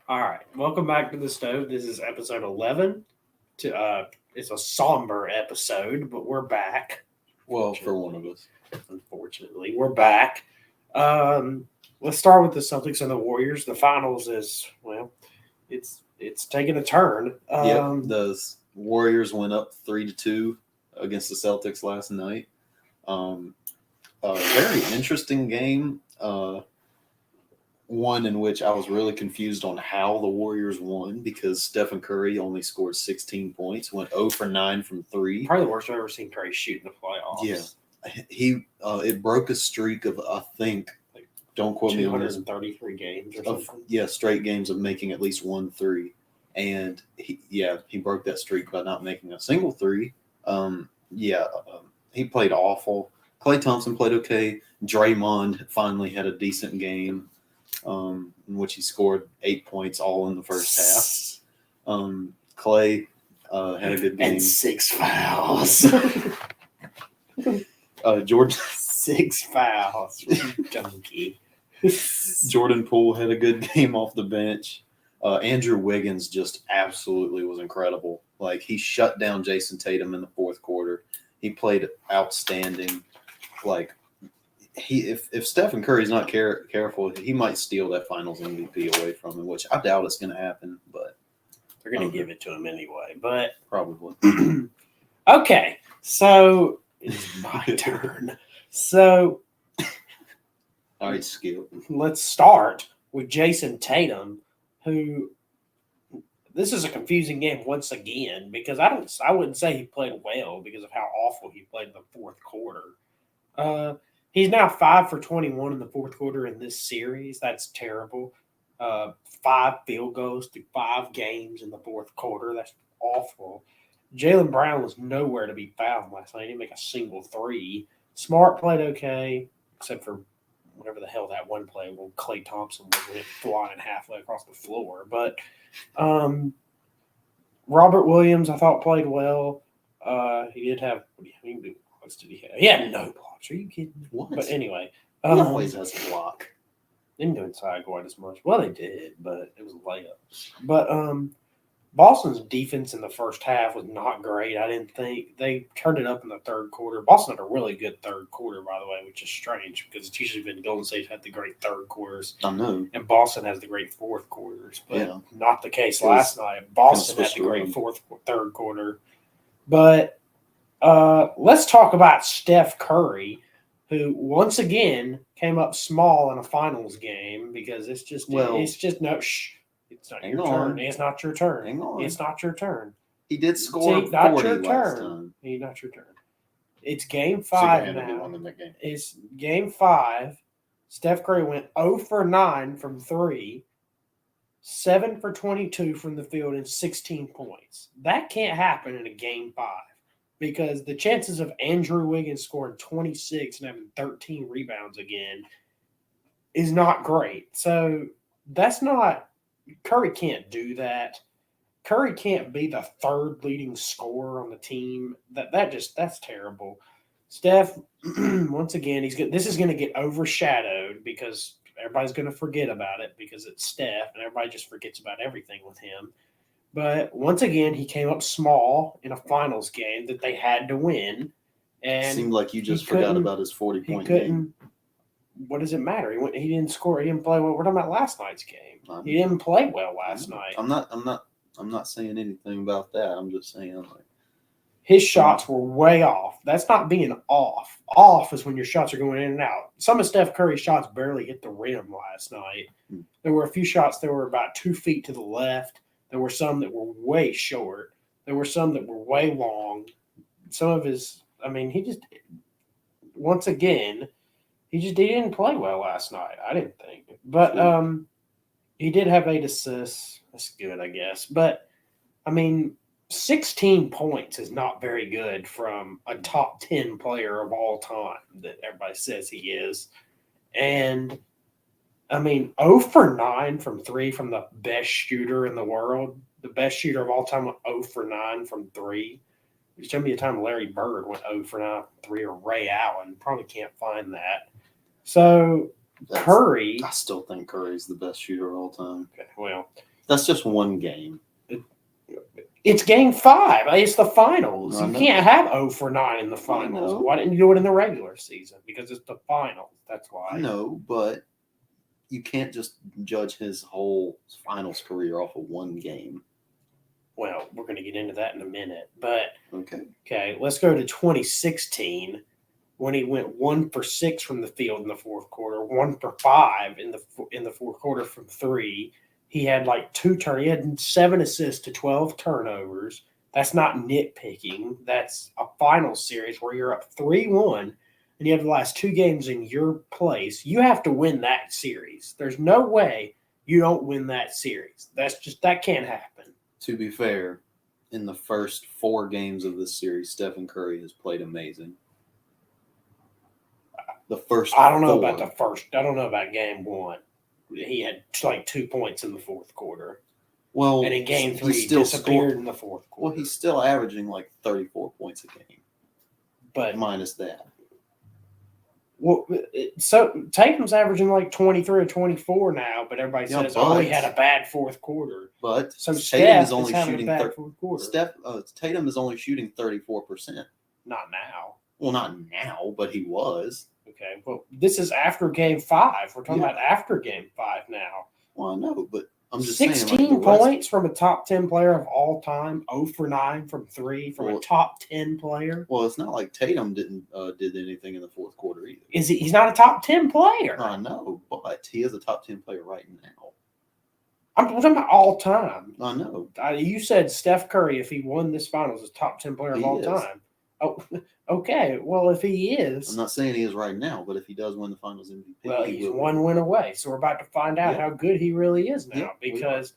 All right, welcome back to the stove. This is episode 11. It's a somber episode, but we're back. Well, for one of us. Unfortunately, we're back. Let's start with the Celtics and the Warriors. The finals is it's taking a turn. The Warriors went up 3-2 against the Celtics last night. A very interesting game. One in which I was really confused on how the Warriors won because Stephen Curry only scored 16 points, went 0 for 9 from 3. Probably the worst I've ever seen Curry shoot in the playoffs. Yeah. It broke a streak of, I think, don't quote me on this, 233 games or something. Straight games of making at least 1 3. And he broke that streak by not making a single 3. He played awful. Klay Thompson played okay. Draymond finally had a decent game, in which he scored 8 points all in the first half. Klay had a good game. And 6 fouls. Jordan 6 fouls. Donkey. Jordan Poole had a good game off the bench. Andrew Wiggins just absolutely was incredible. Like, he shut down Jason Tatum in the fourth quarter. He played outstanding. Like, if Stephen Curry's not careful, he might steal that Finals MVP away from him, which I doubt it's going to happen. But they're going to give it to him anyway. But probably. Okay, so it's my turn. So, all right, Skip. Let's start with Jason Tatum, who this is a confusing game once again because I wouldn't say he played well because of how awful he played in the fourth quarter. He's now 5 for 21 in the fourth quarter in this series. That's terrible. 5 field goals through 5 games in the fourth quarter. That's awful. Jaylen Brown was nowhere to be found last night. He didn't make a single 3. Smart played okay, except for whatever the hell that one play when Klay Thompson went flying halfway across the floor. But Robert Williams, I thought, played well. He did have – how many blocks did he have? He had no blocks. Are you kidding me? What? But anyway. He always has a block. Didn't go inside quite as much. Well, they did, but it was layups. But Boston's defense in the first half was not great. I didn't think they turned it up in the third quarter. Boston had a really good third quarter, by the way, which is strange because it's usually been Golden State had the great third quarters. I know. And Boston has the great fourth quarters, but not the case last night. Boston had the great third quarter. But let's talk about Steph Curry, who once again came up small in a finals game because it's just no. It's not your turn. It's not your turn. Hang on. It's not your turn. He did score 40 not your last turn. time. It's not your turn. It's game 5 now. It's game 5. Steph Curry went 0 for 9 from 3, 7 for 22 from the field, and 16 points. That can't happen in a game 5 because the chances of Andrew Wiggins scoring 26 and having 13 rebounds again is not great. So that's not – Curry can't do that. Curry can't be the third leading scorer on the team. That's terrible. Steph, once again, this is going to get overshadowed because everybody's going to forget about it because it's Steph and everybody just forgets about everything with him. But once again, he came up small in a finals game that they had to win. And it seemed like you just forgot about his 40-point game. What does it matter? He didn't score. He didn't play well. We're talking about last night's game. He didn't play well last night. I'm not saying anything about that. I'm just saying his shots were way off. That's not being off. Off is when your shots are going in and out. Some of Steph Curry's shots barely hit the rim last night. There were a few shots that were about 2 feet to the left. There were some that were way short. There were some that were way long. Some of his, he didn't play well last night. I didn't think. But he did have 8 assists. That's good, I guess. But, 16 points is not very good from a top 10 player of all time that everybody says he is. And, 0 for 9 from 3 from the best shooter in the world. The best shooter of all time went 0 for 9 from 3. There's going to be a time Larry Bird went 0 for 9 from 3 or Ray Allen. Probably can't find that. So, Curry. I still think Curry's the best shooter of all time. Okay, well, That's just one game. It's game 5. It's the finals. You can't have 0 for 9 in the finals. Why didn't you do it in the regular season? Because it's the finals. That's why. No, but you can't just judge his whole finals career off of one game. Well, we're going to get into that in a minute. But okay, let's go to 2016 when he went 1 for 6 from the field in the fourth quarter, 1 for 5 in the fourth quarter from 3. He had he had 7 assists to 12 turnovers. That's not nitpicking. That's a final series where you're up 3-1 and you have the last 2 games in your place. You have to win that series. There's no way you don't win that series. That can't happen. To be fair, in the first 4 games of this series, Stephen Curry has played amazing. The first I don't know about the first. I don't know about game 1. He had 2 points in the fourth quarter. Well, and in game 3, he disappeared in the fourth quarter. Well, he's still averaging 34 points a game, but minus that. Well, so Tatum's averaging 23 or 24 now, but everybody says, he had a bad fourth quarter. But so Tatum is only shooting fourth quarter. Tatum is only shooting 34%. Not now. Well, not now, but he was. Okay, well, this is after game 5. We're talking about after game 5 now. Well, I know, but I'm just 16 saying, points from a top 10 player of all time, 0 for 9 from 3 from a top 10 player. Well, it's not like Tatum did anything in the fourth quarter either. He's not a top 10 player. I know, but he is a top 10 player right now. I'm talking about all time. I know. You said Steph Curry, if he won this finals, is top 10 player of all time. Oh, okay. Well, if he is, I'm not saying he is right now, but if he does win the Finals MVP, well, he's 1 win away. So we're about to find out how good he really is now. Because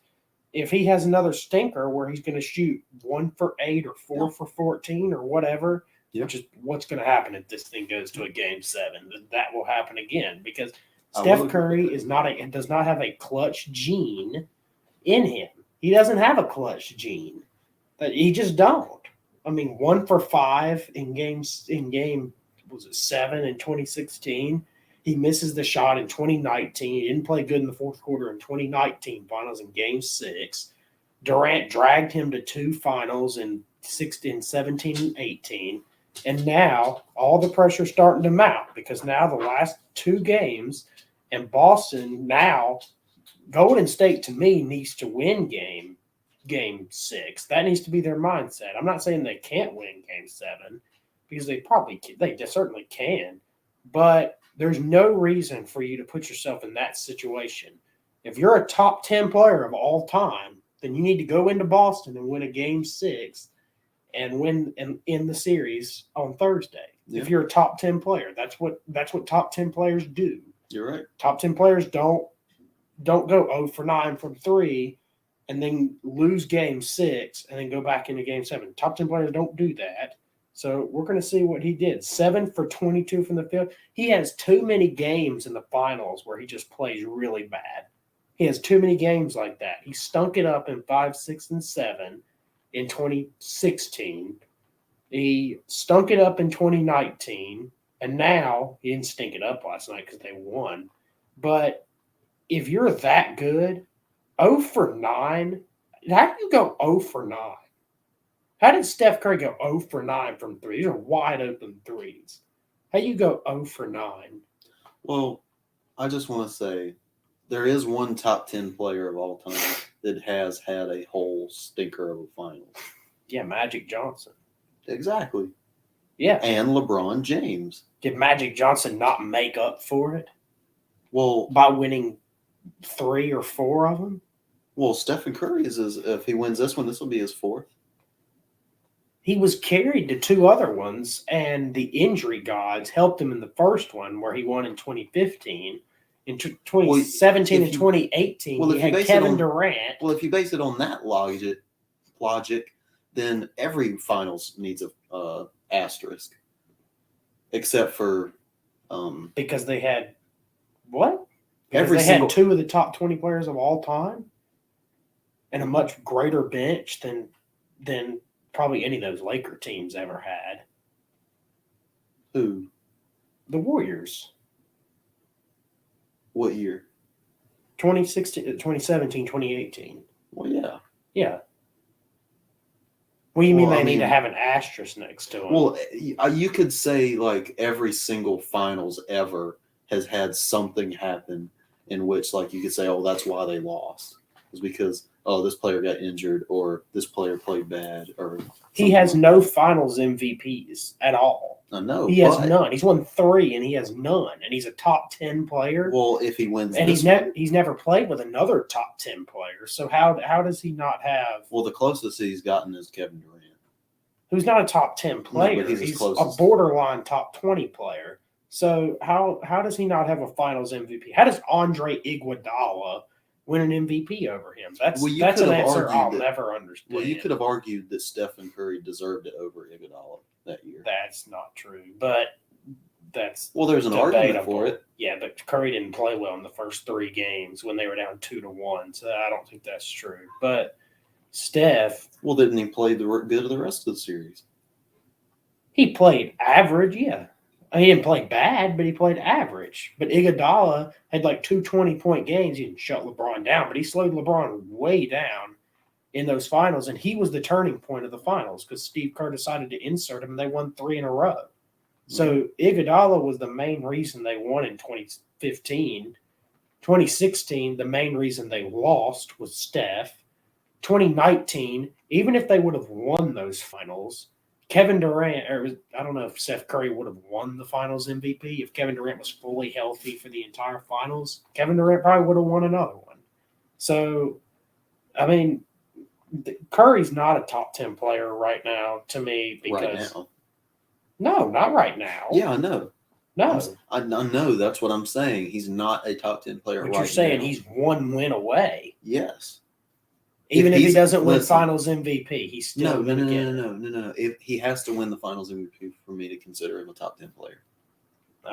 if he has another stinker where he's going to shoot 1 for 8 or 4 for 14 or whatever, which is what's going to happen if this thing goes to a game 7, that will happen again. Because Steph Curry does not have a clutch gene in him. He doesn't have a clutch gene. He just don't. I mean, 1 for 5 in game 7 in 2016. He misses the shot in 2019. He didn't play good in the fourth quarter in 2019 finals in game 6. Durant dragged him to 2 finals in 16, 17, and 18. And now all the pressure's starting to mount because now the last 2 games and Boston now, Golden State to me needs to win game 6. That needs to be their mindset. I'm not saying they can't win game 7 because they certainly can, but there's no reason for you to put yourself in that situation. If you're a top 10 player of all time, then you need to go into Boston and win a game 6 and win in the series on Thursday. Yeah. If you're a top 10 player, that's what top 10 players do. You're right. Top 10 players don't go 0 for 9 from 3 and then lose game 6 and then go back into game 7. Top 10 players don't do that. So we're going to see what he did. 7 for 22 from the field. He has too many games in the finals where he just plays really bad. He has too many games like that. He stunk it up in 5, 6, and 7 in 2016. He stunk it up in 2019. And now he didn't stink it up last night because they won. But if you're that good, 0 for 9, how do you go 0 for 9? How did Steph Curry go 0 for 9 from 3? These are wide open threes. How do you go 0 for 9? Well, I just want to say there is one top 10 player of all time that has had a whole stinker of a final. Yeah, Magic Johnson. Exactly. Yeah. And LeBron James. Did Magic Johnson not make up for it? Well, by winning 3 or 4 of them? Well, Stephen Curry if he wins this one, this will be his 4th. He was carried to 2 other ones, and the injury gods helped him in the first one where he won in 2015. In 2017 and 2018, he had Kevin Durant. Well, if you base it on that logic, then every finals needs a asterisk, except for because they had what? Because they had 2 of the top 20 players of all time, and a much greater bench than probably any of those Laker teams ever had. Who? The Warriors. What year? 2016, 2017, 2018. Well, yeah. Yeah. What do you mean they need to have an asterisk next to him? Well, you could say like every single finals ever has had something happen in which like you could say, oh, that's why they lost. It's because, oh, this player got injured or this player played bad or he has no finals MVPs at all. I know. He has none. He's won 3 and he has none. And he's a top 10 player. Well, if he wins and he's never played with another top 10 player. So how does he not have? Well, the closest he's gotten is Kevin Durant, who's not a top 10 player. No, he's a borderline top 20 player. So how does he not have a finals MVP? How does Andre Iguodala win an MVP over him? That's an answer I'll never understand. Well, you could have argued that Stephen Curry deserved it over Iguodala that year. That's not true, but that's there's an argument for it. Yeah, but Curry didn't play well in the first 3 games when they were down 2-1, so I don't think that's true. But Steph, well, didn't he play good of the rest of the series? He played average, yeah. He didn't play bad, but he played average. But Iguodala had like 2 20-point games. He didn't shut LeBron down, but he slowed LeBron way down in those finals, and he was the turning point of the finals because Steve Kerr decided to insert him, and they won 3 in a row. So Iguodala was the main reason they won in 2015. 2016, the main reason they lost was Steph. 2019, even if they would have won those finals, Kevin Durant, or I don't know if Steph Curry would have won the finals MVP. If Kevin Durant was fully healthy for the entire finals, Kevin Durant probably would have won another one. So, I mean, Curry's not a top 10 player right now to me because right now. No, not right now. Yeah, I know. No. I know. That's what I'm saying. He's not a top 10 player right now. But you're saying he's 1 win away. Yes. Even if he doesn't win Finals MVP, he's still No. If he has to win the Finals MVP for me to consider him a top 10 player.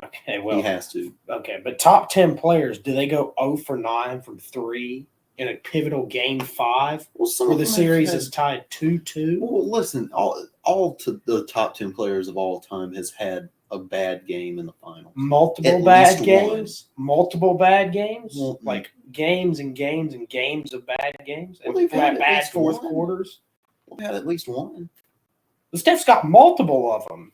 Okay, well. He has to. Okay, but top 10 players, do they go 0 for 9 from 3 in a pivotal Game 5 where the series is tied 2-2? Well, listen, all to the top 10 players of all time has had a bad game in the finals. Multiple bad games? Well, like games and games and games of bad games? Well, they've had bad fourth quarters? We've had at least one. The Steph's got multiple of them.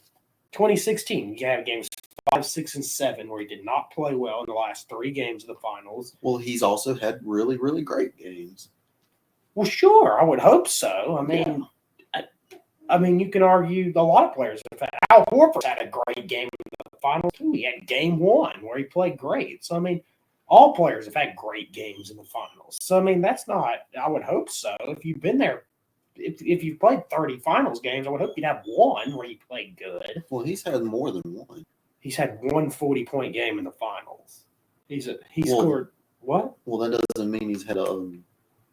2016, you have games 5, 6, and 7 where he did not play well in the last 3 games of the finals. Well, he's also had really, really great games. Well, sure, I would hope so. I mean, I mean, you can argue a lot of players. Al Horford had a great game in the final too. He had Game 1 where he played great. So I mean, all players have had great games in the finals. So I mean, that's not. I would hope so. If you've been there, if you've played 30 finals games, I would hope you'd have one where you played good. Well, he's had more than one. He's had 1 40-point game in the finals. Scored what? Well, that doesn't mean he's had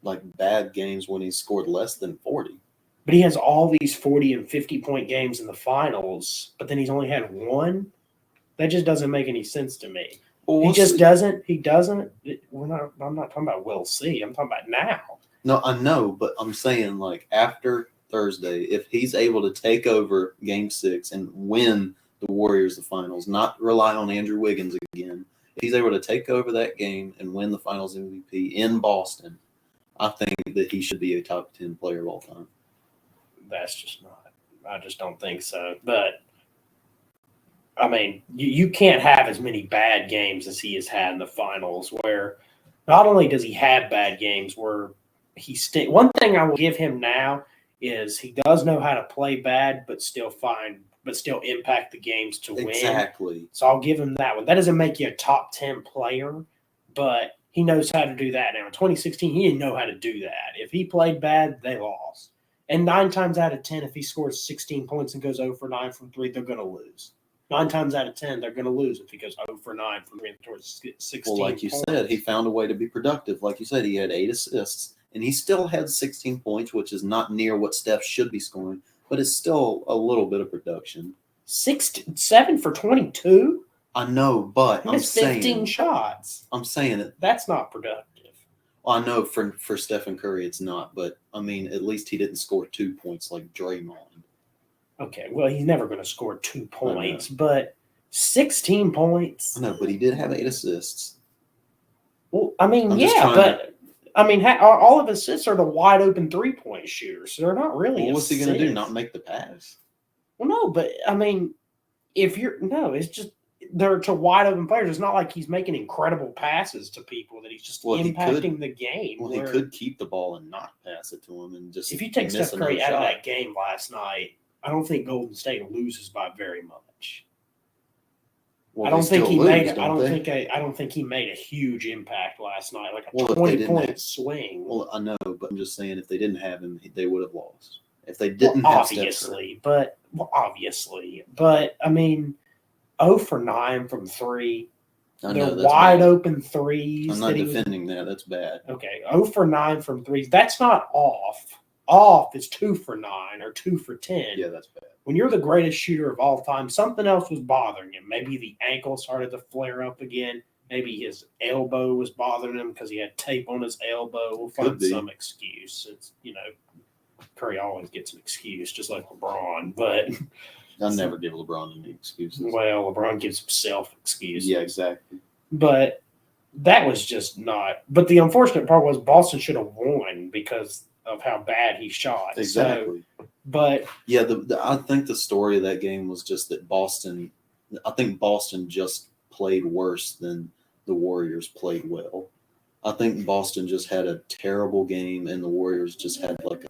like bad games when he scored less than 40. But he has all these 40 and 50-point games in the finals, but then he's only had 1. That just doesn't make any sense to me. Well, he just doesn't. He doesn't. I'm not talking about we'll see. I'm talking about now. No, I know, but I'm saying like after Thursday, if he's able to take over Game 6 and win the Warriors the finals, not rely on Andrew Wiggins again, if he's able to take over that game and win the finals MVP in Boston, I think that he should be a top 10 player of all time. That's just not. I just don't think so. But I mean, you can't have as many bad games as he has had in the finals. Where not only does he have bad games, where one thing I will give him now is he does know how to play bad, but still impact the games to win. Exactly. So I'll give him that one. That doesn't make you a top 10 player, but he knows how to do that now. In 2016, he didn't know how to do that. If he played bad, they lost. And 9 times out of 10, if he scores 16 points and goes 0 for 9 from 3, they're going to lose. 9 times out of 10, they're going to lose if he goes 0 for 9 from 3 towards 16 Well, like you points. said, he found a way to be productive. Like you said, he had 8 assists, and he still had 16 points, which is not near what Steph should be scoring, but it's still a little bit of production. 7 for 22? I know, but I'm saying 15 shots. I'm saying it. That's not productive. I know for Stephen Curry it's not, but I mean at least he didn't score 2 points like Draymond. Okay, well he's never going to score 2 points, but 16 points. I know, but he did have 8 assists. Well, I mean, I mean, all of his assists are the wide open 3-point shooters. So they're not really. Well, what's he going to do? Not make the pass? Well, no, but I mean, it's just they're to wide open players. It's not like he's making incredible passes to people that he's just impacting the game. Well, he could keep the ball and not pass it to him, and just if you take Steph Curry out of that game last night, I don't think Golden State loses by very much. Well, I don't think he made. I don't think he made a huge impact last night, like a 20-point swing. Well, I know, but I'm just saying, if they didn't have him, they would have lost. If they didn't have obviously, but I mean, 0 for 9 from 3. They're wide open threes. I'm not defending that. That's bad. Okay, 0 for 9 from 3s. That's not off. Off is 2 for 9 or 2 for 10. Yeah, that's bad. When you're the greatest shooter of all time, something else was bothering him. Maybe the ankle started to flare up again. Maybe his elbow was bothering him because he had tape on his elbow. We'll find some excuse. It's, Curry always gets an excuse, just like LeBron. But I never give LeBron any excuses. Well, LeBron gives himself excuses. Yeah, exactly. But that was just not. But the unfortunate part was Boston should have won because of how bad he shot. Exactly. But yeah, I think the story of that game was just that Boston just played worse than the Warriors played well. I think Boston just had a terrible game, and the Warriors just had like an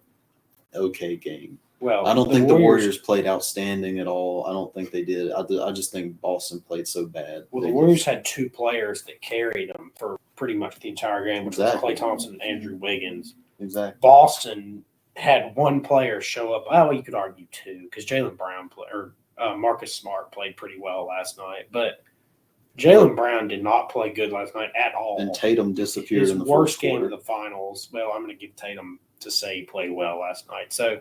okay game. Well, I don't think the Warriors played outstanding at all. I don't think they did. I just think Boston played so bad. Well, the Warriors had 2 players that carried them for pretty much the entire game, which was Klay Thompson and Andrew Wiggins. Exactly. Boston had 1 player show up. Oh, you could argue 2 because Jaylen Brown Marcus Smart played pretty well last night, but Jaylen Brown did not play good last night at all. And Tatum disappeared in the worst game of the finals. Well, I'm going to give Tatum to say he played well last night. So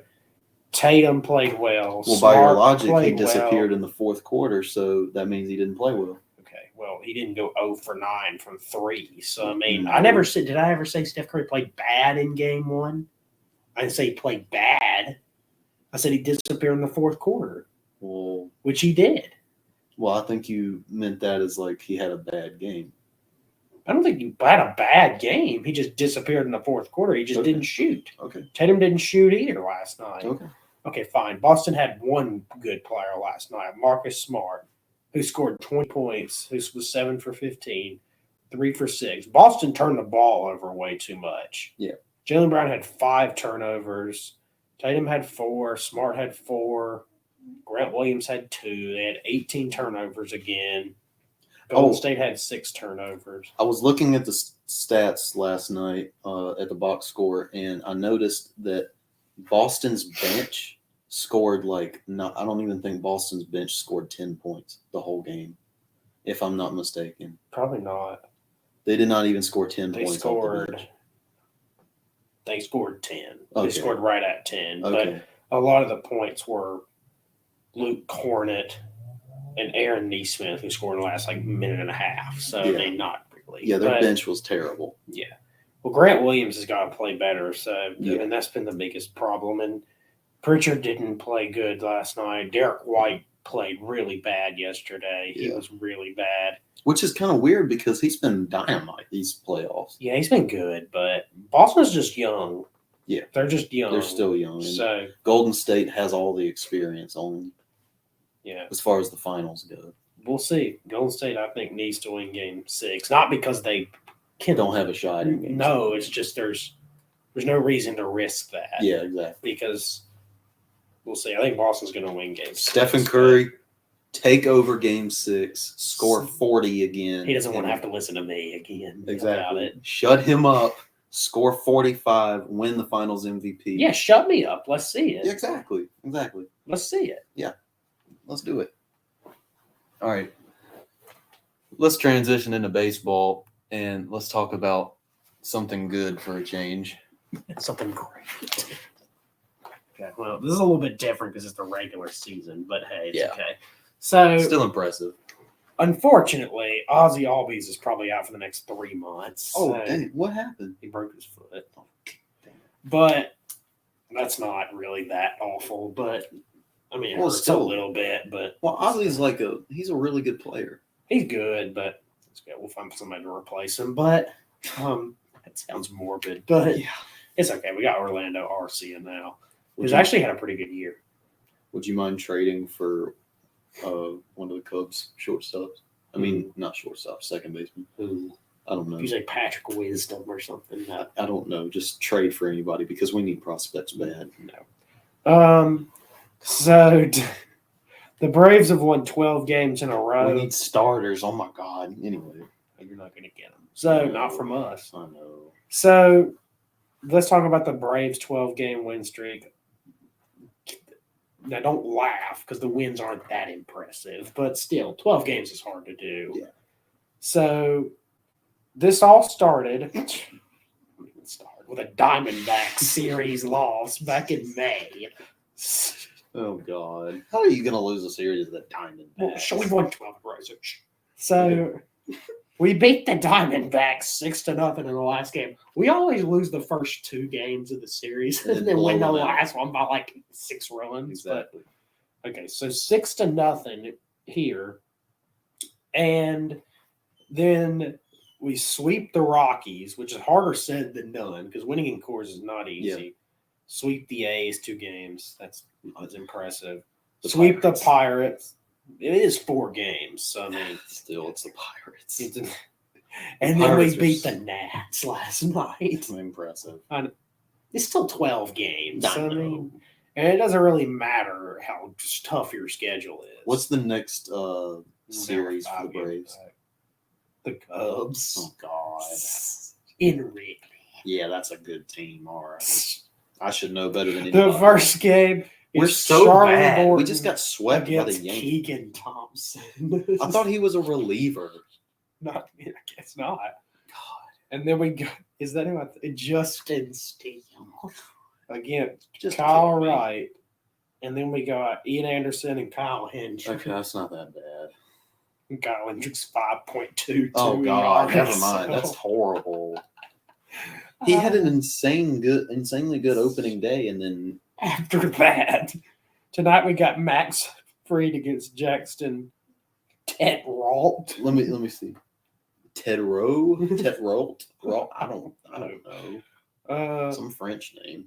Tatum played well. Well, by your logic, he disappeared in the fourth quarter, so that means he didn't play well. Okay, well, he didn't go 0 for 9 from 3. So, I mean, I never said – did I ever say Steph Curry played bad in game 1? I didn't say he played bad. I said he disappeared in the fourth quarter, which he did. Well, I think you meant that as like he had a bad game. I don't think he had a bad game. He just disappeared in the fourth quarter. He just didn't shoot. Okay. Tatum didn't shoot either last night. Okay, fine. Boston had 1 good player last night, Marcus Smart, who scored 20 points, who was 7 for 15, 3 for 6. Boston turned the ball over way too much. Yeah. Jaylen Brown had 5 turnovers. Tatum had 4. Smart had 4. Grant Williams had 2. They had 18 turnovers again. Golden State had 6 turnovers. I was looking at the stats last night at the box score, and I noticed that Boston's bench scored I don't even think Boston's bench scored 10 points the whole game, if I'm not mistaken. Probably not. They did not even score 10 points off the bench. They scored 10. Okay. They scored right at 10. Okay. But a lot of the points were Luke Cornett and Aaron Nesmith, who scored in the last minute and a half. So they not really. Yeah, their bench was terrible. Yeah. Well, Grant Williams has got to play better. So, and that's been the biggest problem. And Pritchard didn't play good last night. Derek White played really bad yesterday. He was really bad. Which is kind of weird because he's been dynamite these playoffs. Yeah, he's been good, but Boston's just young. Yeah. They're just young. They're still young. So Golden State has all the experience on as far as the finals go. We'll see. Golden State, I think, needs to win game 6. Not because they don't have a shot in game 6. No, it's just there's no reason to risk that. Yeah, exactly. Because we'll see. I think Boston's going to win game 6. Stephen Curry, take over game 6, score 40 again. He doesn't want to have to listen to me again. Exactly. About it. Shut him up, score 45, win the finals MVP. Yeah, shut me up. Let's see it. Yeah, exactly. Let's see it. Yeah, let's do it. All right. Let's transition into baseball, and let's talk about something good for a change. Something great. Okay, well, this is a little bit different because it's the regular season, but hey, it's okay. So still impressive. Unfortunately, Ozzy Albies is probably out for the next 3 months. Oh, dang. What happened? He broke his foot. But that's not really that awful. But I mean, it hurts a little bit. But Ozzy's he's a really good player. He's good, but it's good. We'll find somebody to replace him. But That sounds morbid, but Yeah. it's okay. We got Orlando Arcia now, Would who's you- actually had a pretty good year. Would you mind trading for one of the Cubs shortstops? I mean, not shortstop, second baseman. Who I don't know. he's like Patrick Wisdom or something. I don't know. Just trade for anybody because we need prospects bad. So the Braves have won 12 games in a row. We need starters. Oh my God. Anyway, You're not going to get them. So not from us. I know. So let's talk about the Braves' 12-game win streak. Now, don't laugh because the wins aren't that impressive, but still, 12 games is hard to do. Yeah. So this all started with a Diamondback series loss back in May. Oh God. How are you going to lose a series of the Diamondbacks? Well, so we won 12 in a row. So we beat the Diamondbacks 6-0 in the last game. We always lose the first 2 games of the series And and then then win the blow them out. last one by like 6 runs. Exactly. But, okay, so 6-0 here. And then we sweep the Rockies, which is harder said than done because winning in Coors is not easy. Yeah. Sweep the A's 2 games. That's impressive. The Sweep Pirates. the Pirates. It is 4 games. So, I mean, Still, it's the Pirates. and then Pirates we are beat the Nats last night. Impressive. It's still 12 games. I I know. mean, and it doesn't really matter how tough your schedule is. What's the next series for 5 the games Braves? back. The Cubs. Oh God. In Wrigley. Yeah, that's a good team. All right. I should know better than The anybody. first game We're is so Charlie bad. We Morton just got swept by the against Yankees. Keegan Thompson. I thought he was a reliever. Not, I guess not. God. And then we got, is that who Justin Steele again? Just Kyle kidding me. Wright. And then we got Ian Anderson and Kyle Hendricks. Okay, that's not that bad. And Kyle Hendricks 5.22. Oh God, never yards. mind. That's horrible. He had an insanely good opening day, and then After that, tonight we got Max Fried against Jackson Tetrault. let me see. Ted Rolt. I don't know. Some French name.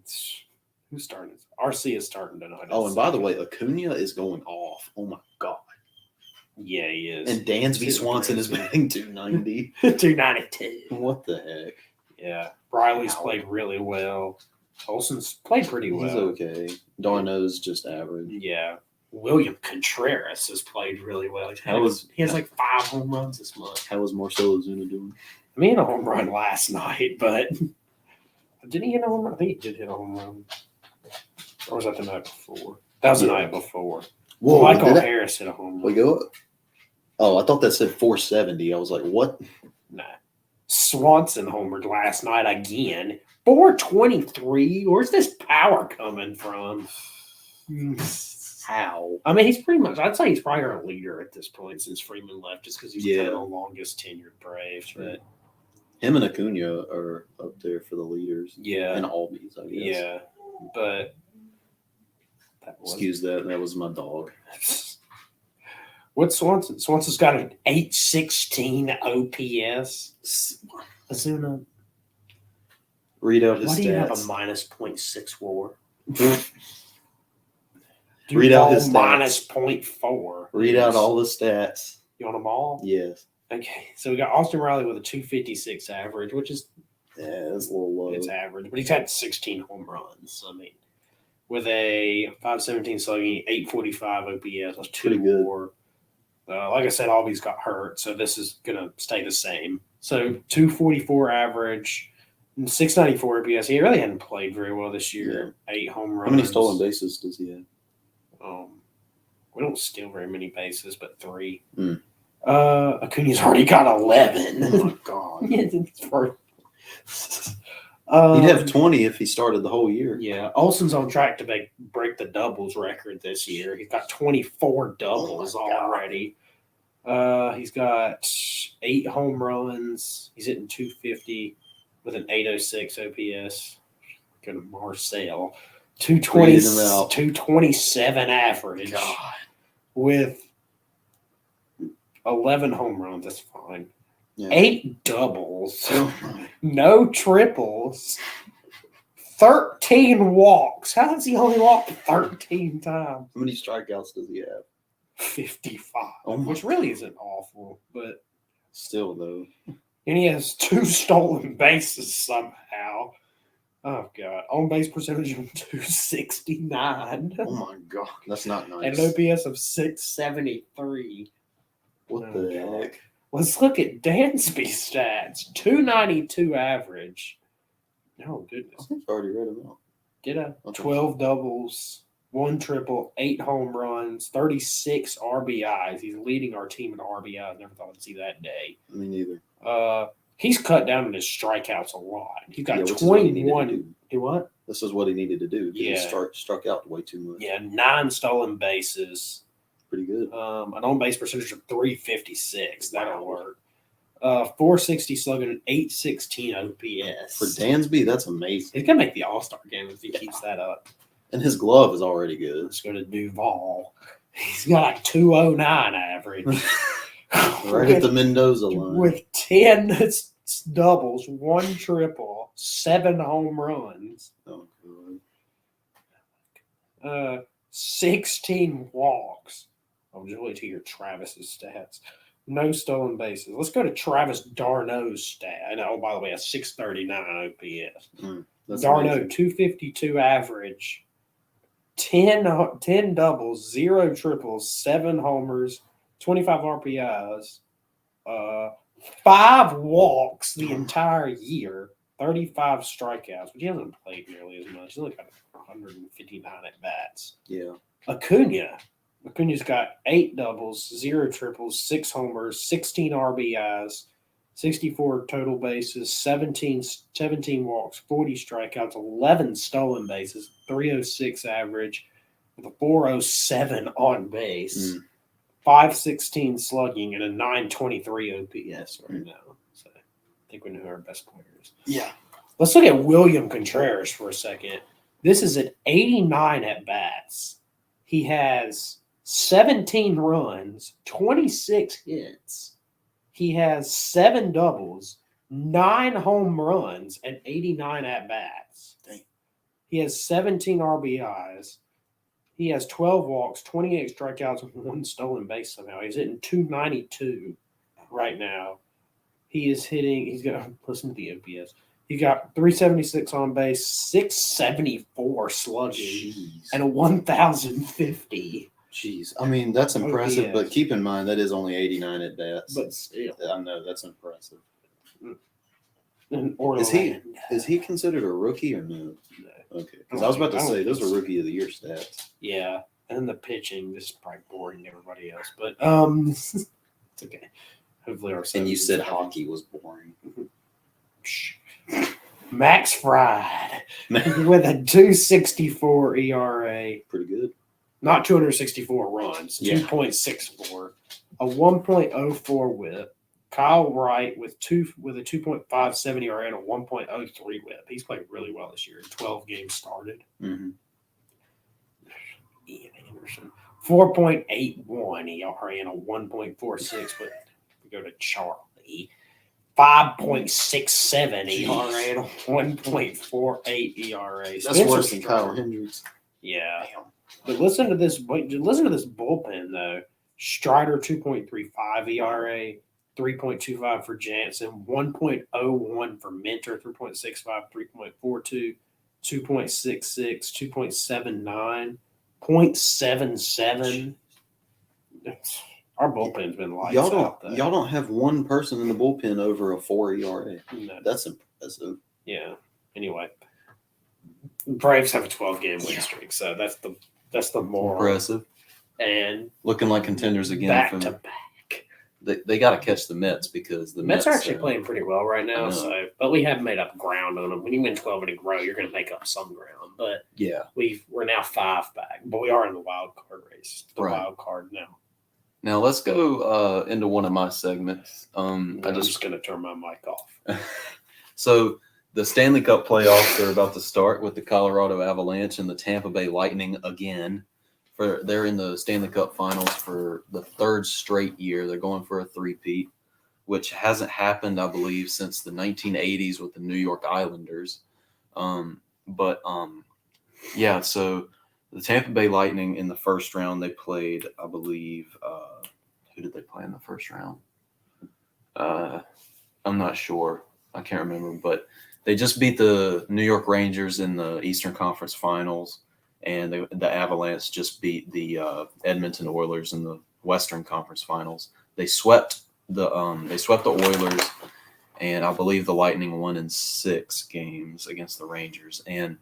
Who's starting? RC is starting tonight. Oh, and by the way, Acuna is going off. Oh my God. yeah, he is. And Dansby He's Swanson is impressive. batting 290. 292. What the heck? Yeah, Riley's Wow. played really well. Olsen's played pretty well. He's okay. Darno's just average. Yeah. William Contreras has played really well. He has like 5 home runs this month. How was Marcelo Zuna doing? I mean, he hit a home run last night, but did he hit a home run? I think he did hit a home run. Or was that the night before? That was the Yeah. night before. Whoa, Michael did that- Harris hit a home we run. go up? Oh, I thought that said 470. I was like, what? Nah. Swanson homered last night again. 423. Where's this power coming from? How? I mean, he's pretty much, I'd say he's probably our leader at this point since Freeman left, just because he's Yeah. kind of the longest tenured Brave. But Him and Acuna are up there for the leaders. yeah. And Albies, I guess. Yeah. But that was Excuse that. That was my dog. What's Swanson? Swanson's got an 816 OPS. Azuna, Read out his why do you have a stats. minus 0.64? Read out his stats. minus 0.4. Read out all the stats. You want them all? Yes. Okay. So we got Austin Riley with a 256 average, which is Yeah, it's a little low. it's average, but he's had 16 home runs. I mean, with a 517 slugging, 845 OPS, that's Pretty good. more. Like I said, Albies got hurt, so this is going to stay the same. So 244 average, and 694 OPS. He really hadn't played very well this year. 8 home runs. How many stolen bases does he have? We don't steal very many bases, but 3. Hmm. Acuna's already got 11. Oh my God. Yeah, it's for- He'd have 20 if he started the whole year. Yeah, Olsen's on track to break the doubles record this year. He's got 24 doubles Oh my God. already. He's got 8 home runs. He's hitting 250 with an 806 OPS. Go to Marcel. 220, Reading them out. 227 average God. with 11 home runs. That's fine. Yeah. 8 doubles, Oh, no triples, 13 walks. How does he only walk 13 times? how many strikeouts does he have? 55, Oh my which really isn't awful, but Still, though. and he has 2 stolen bases somehow. Oh god, on base percentage of 269 Oh my God, that's not and nice. an OPS of 673. What Oh, the God. heck? Let's look at Dansby stats. 292 average. Oh I goodness. think I already read him out. Did I? Okay. 12 doubles, 1 triple, 8 home runs, 36 RBIs. He's leading our team in RBIs. Never thought I'd see that day. Me neither. He's cut down on his strikeouts a lot. He's got Yeah, which is what he needed to 21. do. Do what? This is what he needed to do. Yeah. He struck out way too much. Yeah, 9 stolen bases. Pretty good. An on base percentage of 356. That'll Wow. work. 460 slugging and 816 OPS. For Dansby, that's amazing. He's gonna make the All-Star game if he keeps that up. And his glove is already good. Let's go to Duval. He's got like 209 average. Right at the Mendoza line. With 10 doubles, 1 triple, 7 home runs, Oh, God. 16 walks. I'll just wait till your Travis's stats. No stolen bases. Let's go to Travis Darno's stat. And oh, by the way, a 639 OPS. That's Darno, amazing. 252 average, 10 doubles, 0 triples, 7 homers, 25 RPIs, 5 walks the entire year, 35 strikeouts, but he hasn't played nearly as much. He's only got 159 at bats. Yeah. Acuna's got 8 doubles, 0 triples, 6 homers, 16 RBIs, 64 total bases, 17 walks, 40 strikeouts, 11 stolen bases, 306 average, with a 407 on base, 516 slugging, and a 923 OPS right now. So I think we know who our best player is. Yeah. Let's look at William Contreras for a second. This is at 89 at bats. He has 17 runs, 26 hits. He has 7 doubles, 9 home runs, and 89 at bats. He has 17 RBIs. He has 12 walks, 28 strikeouts, and 1 stolen base somehow. He's hitting 292 right now. He's got, listen to the OPS. He got 376 on base, 674 slugging, Jeez. and a 1,050. Jeez. I mean, that's impressive, OPS. but keep in mind that is only 89 at bats. But still. I know that's impressive. And Is he considered a rookie or no? Okay. Because I was about to say those are rookie of the year stats. Yeah. And the pitching, this is probably boring to everybody else, but it's okay. Hopefully our And you said hockey was boring. Max Fried with a 2.64 ERA. Pretty good. Not 264 runs, Yeah. 2.64, a 1.04 whip. Kyle Wright with a 2.57 ERA and a 1.03 whip. He's played really well this year. 12 games started. Mm-hmm. Ian Anderson, 4.81 ERA and a 1.46. But we go to Charlie, 5.67 ERA and a 1.48 ERA. That's Spencer worse than Strider. Kyle Hendricks. Yeah. But listen to this bullpen though. Strider 2.35 ERA, 3.25 for Jansen, 1.01 for Mentor, 3.65, 3.42, 2.66, 2.79, 0.77. Our bullpen's been lights out though. Y'all don't have one person in the bullpen over a 4 ERA. No. That's impressive. Yeah. Anyway. Braves have a 12-game win streak, so that's the moral. Impressive. And Looking like contenders again. back to back. They got to catch the Mets because the Mets are actually playing pretty well right I now. know. So, but we have made up ground on them. When you win 12 in a row, you're going to make up some ground. But Yeah. we're now 5 back, but we are in the wild card race. The Right. wild card now. Now let's go into one of my segments. I'm just going to turn my mic off. So the Stanley Cup playoffs are about to start with the Colorado Avalanche and the Tampa Bay Lightning again. They're in the Stanley Cup Finals for the 3rd straight year. They're going for a three-peat which hasn't happened, I believe, since the 1980s with the New York Islanders. Yeah, so the Tampa Bay Lightning in the first round, they played, I believe, who did they play in the first round? I'm not sure. I can't remember, but they just beat the New York Rangers in the Eastern Conference Finals, and the Avalanche just beat the Edmonton Oilers in the Western Conference Finals. They swept the Oilers, and I believe the Lightning won in 6 games against the Rangers. And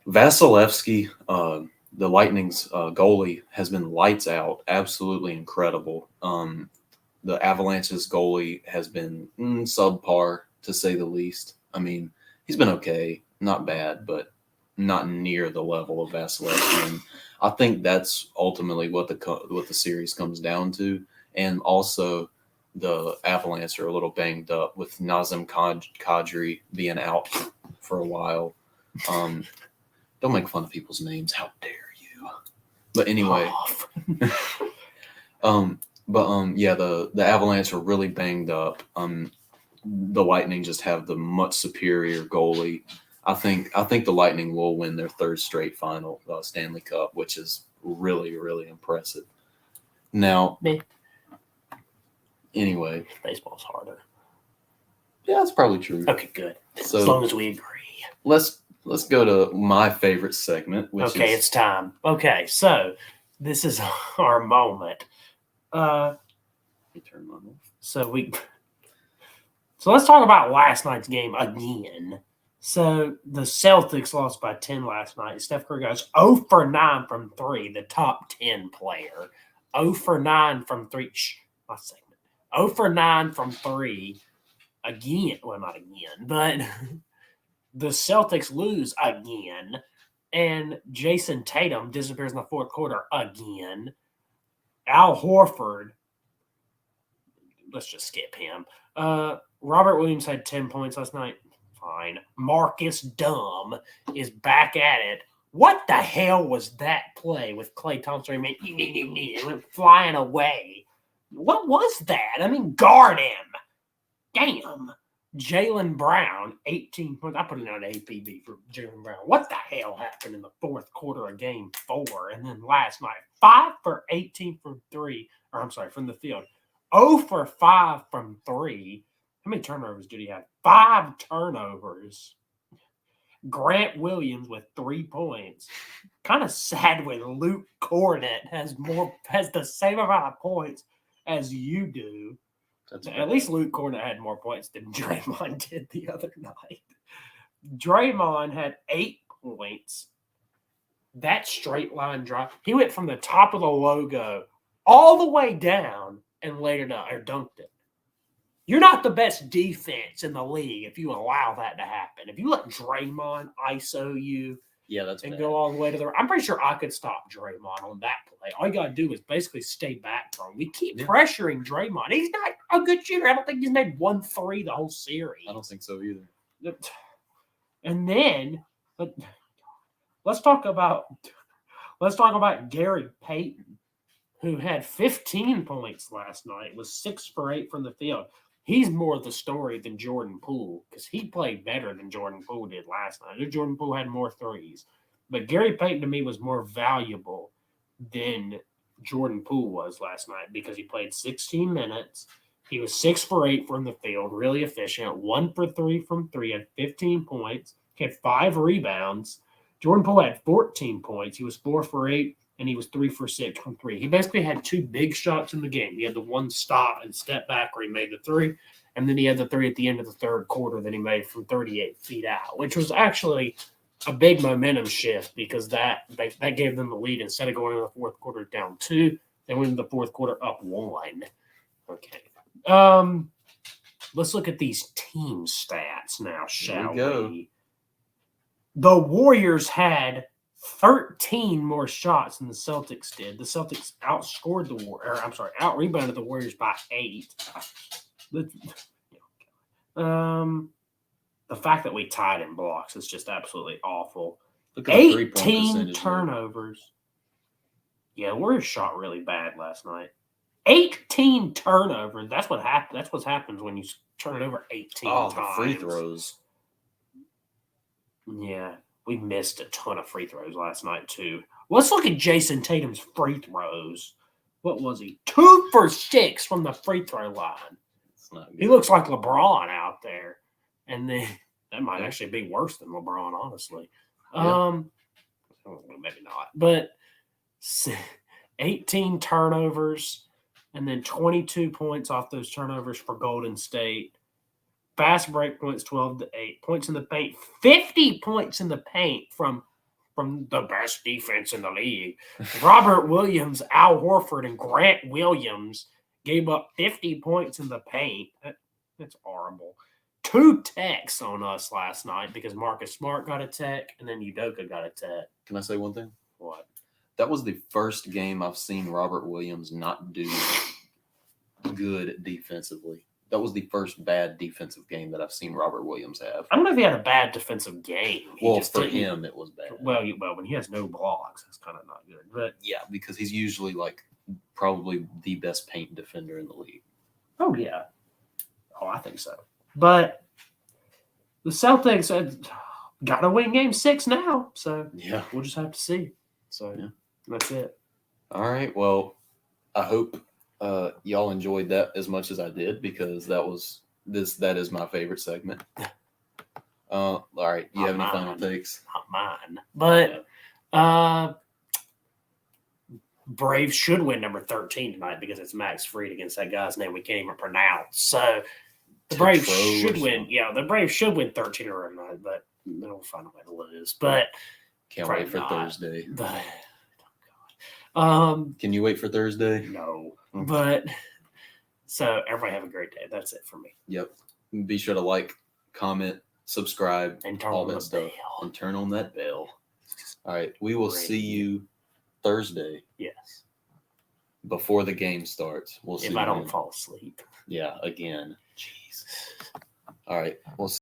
Vasilevsky, the Lightning's goalie, has been lights out, absolutely incredible. The Avalanche's goalie has been subpar, to say the least. I mean, he's been okay, not bad, but not near the level of Vasilevsky. And I think that's ultimately what the series comes down to. And also, the Avalanche are a little banged up with Nazem Kadri being out for a while. Don't make fun of people's names. How dare you? But anyway, yeah, the Avalanche are really banged up. The Lightning just have the much superior goalie. I think the Lightning will win their 3rd straight final Stanley Cup, which is really, really impressive. Now, anyway, baseball's harder. Yeah, that's probably true. Okay, good. So, as long as we agree. Let's go to my favorite segment, which it's time. Okay, so this is our moment. Let me turn mine off. So let's talk about last night's game again. So the Celtics lost by 10 last night. Steph Curry goes 0 for 9 from 3, the top 10 player. 0 for 9 from 3. My segment. 0 for 9 from 3 again. Well, not again, but the Celtics lose again. And Jason Tatum disappears in the 4th quarter again. Al Horford, let's just skip him. Robert Williams had 10 points last night. Fine. Marcus Dumb is back at it. What the hell was that play with Klay Thompson? He went flying away. What was that? I mean, guard him. Damn. Jaylen Brown, 18 points. I put it on APB for Jaylen Brown. What the hell happened in the 4th quarter of game 4? And then last night, 5 for 18 from 3. Or I'm sorry, from the field. 0 for 5 from 3. How many turnovers did he have? 5 turnovers. Grant Williams with 3 points. Kind of sad when Luke Cornett has the same amount of points as you do. At least Luke Cornett had more points than Draymond did the other night. Draymond had 8 points. That straight line drop. He went from the top of the logo all the way down and laid it up or dunked it. You're not the best defense in the league if you allow that to happen. If you let Draymond ISO you and go all the way to the – I'm pretty sure I could stop Draymond on that play. All you got to do is basically stay back from him. We keep pressuring Draymond. He's not a good shooter. I don't think he's made 1 3 the whole series. I don't think so either. And then let's talk about Gary Payton, who had 15 points last night, was 6 for 8 from the field. He's more the story than Jordan Poole because he played better than Jordan Poole did last night. Jordan Poole had more threes. But Gary Payton, to me, was more valuable than Jordan Poole was last night because he played 16 minutes. He was 6 for 8 from the field, really efficient, 1 for 3 from 3, had 15 points. He had 5 rebounds. Jordan Poole had 14 points. He was 4 for 8. And he was 3 for 6 from 3. He basically had 2 big shots in the game. He had the one stop and step back where he made the 3, and then he had the 3 at the end of the 3rd quarter that he made from 38 feet out, which was actually a big momentum shift because that gave them the lead. Instead of going into the 4th quarter down 2, they went into the 4th quarter up 1. Okay. Let's look at these team stats now, shall we? The Warriors had 13 more shots than the Celtics did. The Celtics outscored out-rebounded the Warriors by 8. The fact that we tied in blocks is just absolutely awful. Look at 18 turnovers. Yeah, the Warriors shot really bad last night. 18 turnovers. That's what happened. That's what happens when you turn it over 18 Oh, times. the free throws. Yeah, we missed a ton of free throws last night too. Let's look at Jason Tatum's free throws. What was he? 2 for 6 from the free throw line. It's not good. He looks like LeBron out there, and then that might actually be worse than LeBron, honestly. Yeah. Maybe not, but 18 turnovers, and then 22 points off those turnovers for Golden State. Fast break points 12-8. Points in the paint, 50 points in the paint from the best defense in the league. Robert Williams, Al Horford, and Grant Williams gave up 50 points in the paint. That's horrible. 2 techs on us last night because Marcus Smart got a tech and then Udoka got a tech. Can I say one thing? What? That was the first game I've seen Robert Williams not do good defensively. That was the first bad defensive game that I've seen Robert Williams have. I don't know if he had a bad defensive game. Well, for him, it was bad. Well, when he has no blocks, it's kind of not good. But yeah, because he's usually like probably the best paint defender in the league. Oh, yeah. Oh, I think so. But the Celtics got to win game 6 now. So yeah, we'll just have to see. So yeah, that's it. All right. Well, I hope y'all enjoyed that as much as I did because that is my favorite segment. All right. Do you have any final takes? Not mine. But Braves should win number 13 tonight because it's Max Fried against that guy's name we can't even pronounce. So the Braves should win. Yeah, the Braves should win 13 or tonight, but they'll find a way to lose. But can't wait for Thursday. But can you wait for Thursday? No. Okay. But so everybody have a great day. That's it for me. Yep. Be sure to like, comment, subscribe, and turn all on that the stuff, bell. and turn on that bell. All right. We will see you Thursday. Yes. Before the game starts. We'll see. If I don't fall asleep. Yeah, again. Jeez. All right. We'll see.